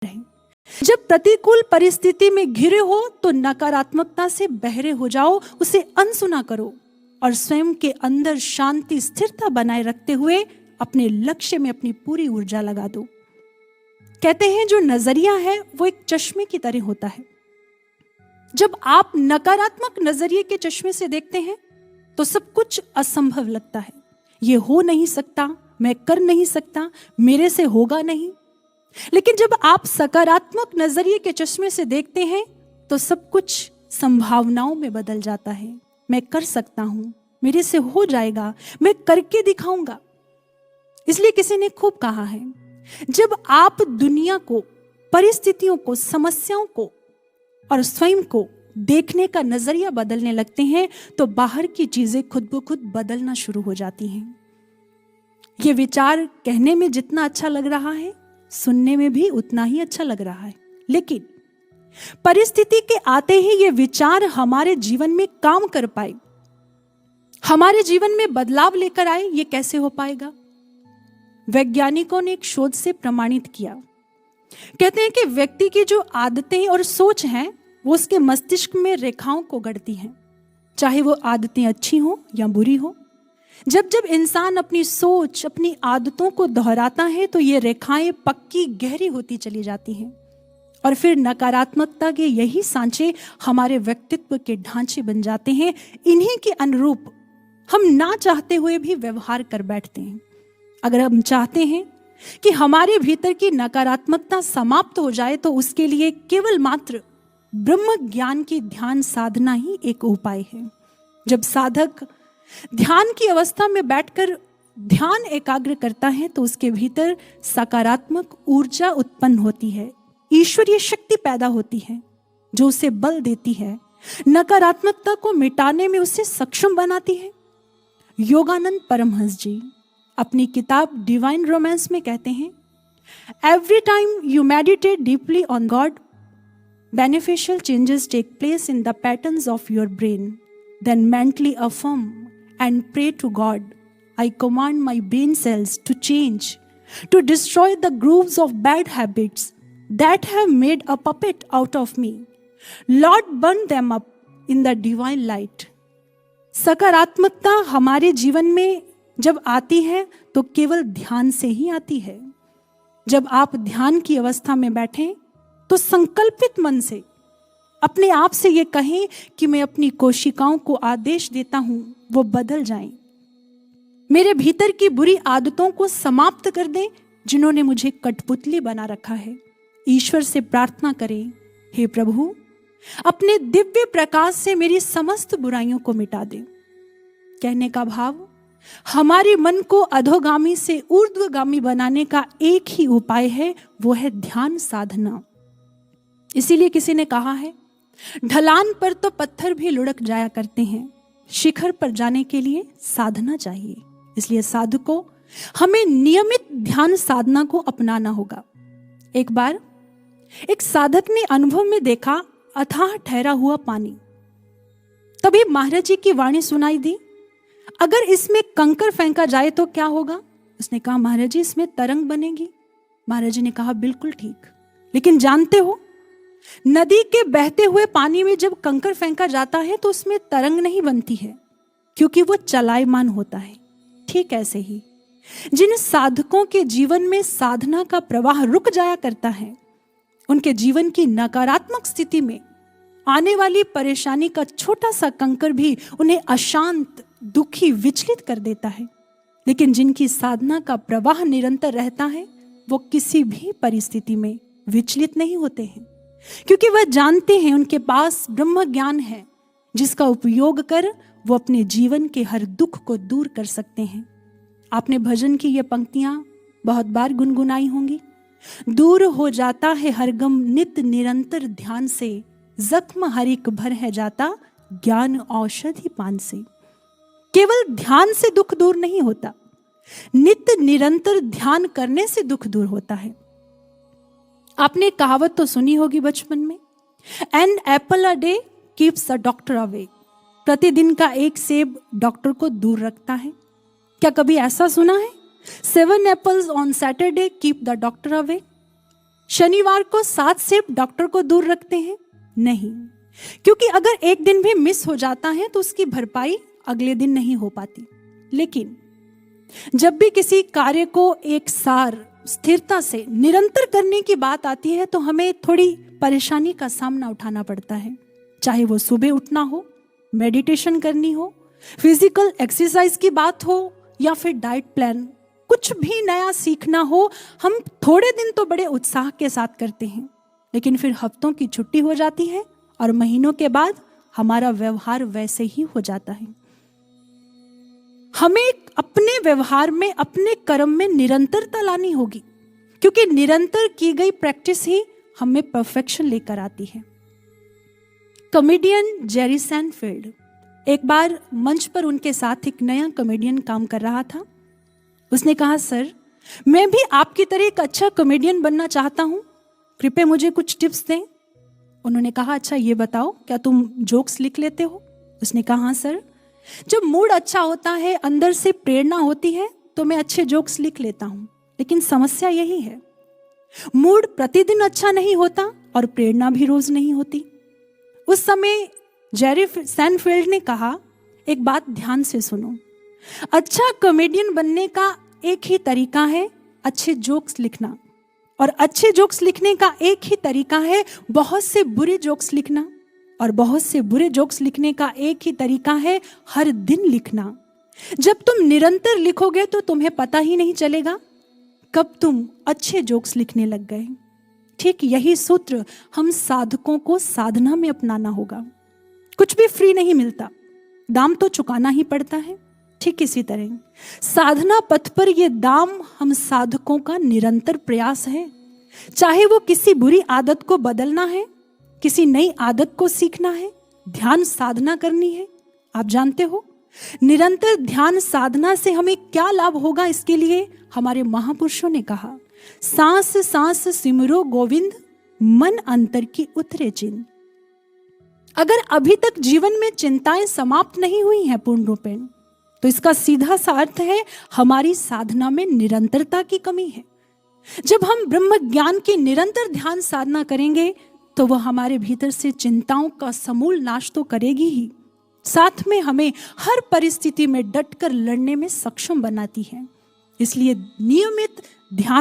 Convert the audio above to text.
रहे। जब प्रतिकूल परिस्थिति में घिरे हो तो नकारात्मकता से बहरे हो जाओ, उसे अनसुना करो और स्वयं के अंदर शांति स्थिरता बनाए रखते हुए अपने लक्ष्य में अपनी पूरी ऊर्जा लगा दो। कहते हैं जो नजरिया है वो एक चश्मे की तरह होता है। जब आप नकारात्मक नजरिए के चश्मे से देखते हैं तो सब कुछ असंभव लगता है। ये हो नहीं सकता, मैं कर नहीं सकता, मेरे से होगा नहीं। लेकिन जब आप सकारात्मक नजरिए के चश्मे से देखते हैं तो सब कुछ संभावनाओं में बदल जाता है। मैं कर सकता हूं, मेरे से हो जाएगा, मैं करके दिखाऊंगा। इसलिए किसी ने खूब कहा है, जब आप दुनिया को, परिस्थितियों को, समस्याओं को और स्वयं को देखने का नजरिया बदलने लगते हैं तो बाहर की चीजें खुद ब खुद बदलना शुरू हो जाती हैं। ये विचार कहने में जितना अच्छा लग रहा है, सुनने में भी उतना ही अच्छा लग रहा है। लेकिन परिस्थिति के आते ही ये विचार हमारे जीवन में काम कर पाए, हमारे जीवन में बदलाव लेकर आए, ये कैसे हो पाएगा? वैज्ञानिकों ने एक शोध से प्रमाणित किया। कहते हैं कि व्यक्ति की जो आदतें और सोच हैं वो उसके मस्तिष्क में रेखाओं को गढ़ती हैं, चाहे वो आदतें अच्छी हो या बुरी हो। जब जब इंसान अपनी सोच, अपनी आदतों को दोहराता है तो ये रेखाएं पक्की, गहरी होती चली जाती हैं और फिर नकारात्मकता के यही सांचे हमारे व्यक्तित्व के ढांचे बन जाते हैं। इन्हीं के अनुरूप हम ना चाहते हुए भी व्यवहार कर बैठते हैं। अगर हम चाहते हैं कि हमारे भीतर की नकारात्मकता समाप्त हो जाए तो उसके लिए केवल मात्र ब्रह्म ज्ञान की ध्यान साधना ही एक उपाय है। जब साधक ध्यान की अवस्था में बैठकर ध्यान एकाग्र करता है तो उसके भीतर सकारात्मक ऊर्जा उत्पन्न होती है, ईश्वरीय शक्ति पैदा होती है जो उसे बल देती है, नकारात्मकता को मिटाने में उसे सक्षम बनाती है। योगानंद परमहंस जी अपनी किताब डिवाइन रोमांस में कहते हैं, every time you meditate deeply on God, beneficial changes take place in the patterns of your brain. Then mentally affirm and pray to God, I command my brain cells to change, to destroy the grooves of bad habits that have made a puppet out of me. Lord, burn them up in the divine light. सकारात्मकता हमारे जीवन में जब आती है तो केवल ध्यान से ही आती है। जब आप ध्यान की अवस्था में बैठें तो संकल्पित मन से अपने आप से ये कहें कि मैं अपनी कोशिकाओं को आदेश देता हूं वो बदल जाएं, मेरे भीतर की बुरी आदतों को समाप्त कर दें जिन्होंने मुझे कठपुतली बना रखा है। ईश्वर से प्रार्थना करें, हे प्रभु अपने दिव्य प्रकाश से मेरी समस्त बुराइयों को मिटा दे। कहने का भाव, हमारे मन को अधोगामी से ऊर्ध्वगामी बनाने का एक ही उपाय है, वो है ध्यान साधना। इसीलिए किसी ने कहा है, ढलान पर तो पत्थर भी लुढ़क जाया करते हैं, शिखर पर जाने के लिए साधना चाहिए। इसलिए साधकों, हमें नियमित ध्यान साधना को अपनाना होगा। एक बार एक साधक ने अनुभव में देखा अथाह ठहरा हुआ पानी। तभी महाराज जी की वाणी सुनाई दी, अगर इसमें कंकर फेंका जाए तो क्या होगा? उसने कहा, महाराज जी इसमें तरंग बनेगी। महाराज जी ने कहा, बिल्कुल ठीक, लेकिन जानते हो नदी के बहते हुए पानी में जब कंकर फेंका जाता है तो उसमें तरंग नहीं बनती है, क्योंकि वो चलायमान होता है। ठीक ऐसे ही जिन साधकों के जीवन में साधना का प्रवाह रुक जाया करता है, उनके जीवन की नकारात्मक स्थिति में आने वाली परेशानी का छोटा सा कंकर भी उन्हें अशांत, दुखी, विचलित कर देता है। लेकिन जिनकी साधना का प्रवाह निरंतर रहता है वो किसी भी परिस्थिति में विचलित नहीं होते हैं, क्योंकि वह जानते हैं उनके पास ब्रह्म ज्ञान है जिसका उपयोग कर वो अपने जीवन के हर दुख को दूर कर सकते हैं। आपने भजन की ये पंक्तियां बहुत बार गुनगुनाई होंगी। दूर हो जाता है हर गम नित निरंतर ध्यान से, जख्म हर एक भर है जाता ज्ञान औषधि पान से। केवल ध्यान से दुख दूर नहीं होता, नित निरंतर ध्यान करने से दुख दूर होता है। आपने कहावत तो सुनी होगी बचपन में, an apple a day keeps a doctor away. प्रतिदिन का एक सेब डॉक्टर को दूर रखता है। क्या कभी ऐसा सुना है, 7 apples on Saturday keep the doctor away? शनिवार को 7 शिफ्ट डॉक्टर को दूर रखते हैं? नहीं, क्योंकि अगर एक दिन भी मिस हो जाता है तो उसकी भरपाई अगले दिन नहीं हो पाती। लेकिन जब भी किसी कार्य को एक सार स्थिरता से निरंतर करने की बात आती है तो हमें थोड़ी परेशानी का सामना उठाना पड़ता है। चाहे वो सुबह उठना हो, मेडिटेशन करनी हो, फिजिकल एक्सरसाइज की बात हो या फिर डाइट प्लान, कुछ भी नया सीखना हो, हम थोड़े दिन तो बड़े उत्साह के साथ करते हैं, लेकिन फिर हफ्तों की छुट्टी हो जाती है और महीनों के बाद हमारा व्यवहार वैसे ही हो जाता है। हमें अपने व्यवहार में, अपने कर्म में निरंतरता लानी होगी, क्योंकि निरंतर की गई प्रैक्टिस ही हमें परफेक्शन लेकर आती है। कॉमेडियन जेरी सैनफील्ड, एक बार मंच पर उनके साथ एक नया कॉमेडियन काम कर रहा था। उसने कहा, सर मैं भी आपकी तरह एक अच्छा कॉमेडियन बनना चाहता हूं, कृपया मुझे कुछ टिप्स दें। उन्होंने कहा, अच्छा ये बताओ, क्या तुम जोक्स लिख लेते हो? उसने कहा, हाँ सर, जब मूड अच्छा होता है, अंदर से प्रेरणा होती है, तो मैं अच्छे जोक्स लिख लेता हूं। लेकिन समस्या यही है, मूड प्रतिदिन अच्छा नहीं होता और प्रेरणा भी रोज नहीं होती। उस समय जेरी सैनफील्ड ने कहा, एक बात ध्यान से सुनो, अच्छा कॉमेडियन बनने का एक ही तरीका है, अच्छे जोक्स लिखना, और अच्छे जोक्स लिखने का एक ही तरीका है बहुत से बुरे जोक्स लिखना, और बहुत से बुरे जोक्स लिखने का एक ही तरीका है हर दिन लिखना। जब तुम निरंतर लिखोगे तो तुम्हें पता ही नहीं चलेगा कब तुम अच्छे जोक्स लिखने लग गए। ठीक यही सूत्र हम साधकों को साधना में अपनाना होगा। कुछ भी फ्री नहीं मिलता, दाम तो चुकाना ही पड़ता है। ठीक इसी तरह साधना पथ पर यह दाम हम साधकों का निरंतर प्रयास है। चाहे वो किसी बुरी आदत को बदलना है, किसी नई आदत को सीखना है, ध्यान साधना करनी है। आप जानते हो निरंतर ध्यान साधना से हमें क्या लाभ होगा? इसके लिए हमारे महापुरुषों ने कहा, सांस सांस सिमरो गोविंद, मन अंतर की उतरे चिन्ह। अगर अभी तक जीवन में चिंताएं समाप्त नहीं हुई हैं पूर्ण रूपेण, तो इसका सीधा सा अर्थ है हमारी साधना में निरंतरता की कमी है। जब हम ब्रह्म ज्ञान की निरंतर ध्यान साधना करेंगे तो वह हमारे भीतर से चिंताओं का समूल नाश तो करेगी ही, साथ में हमें हर परिस्थिति में डटकर लड़ने में सक्षम बनाती है। इसलिए नियमित ध्यान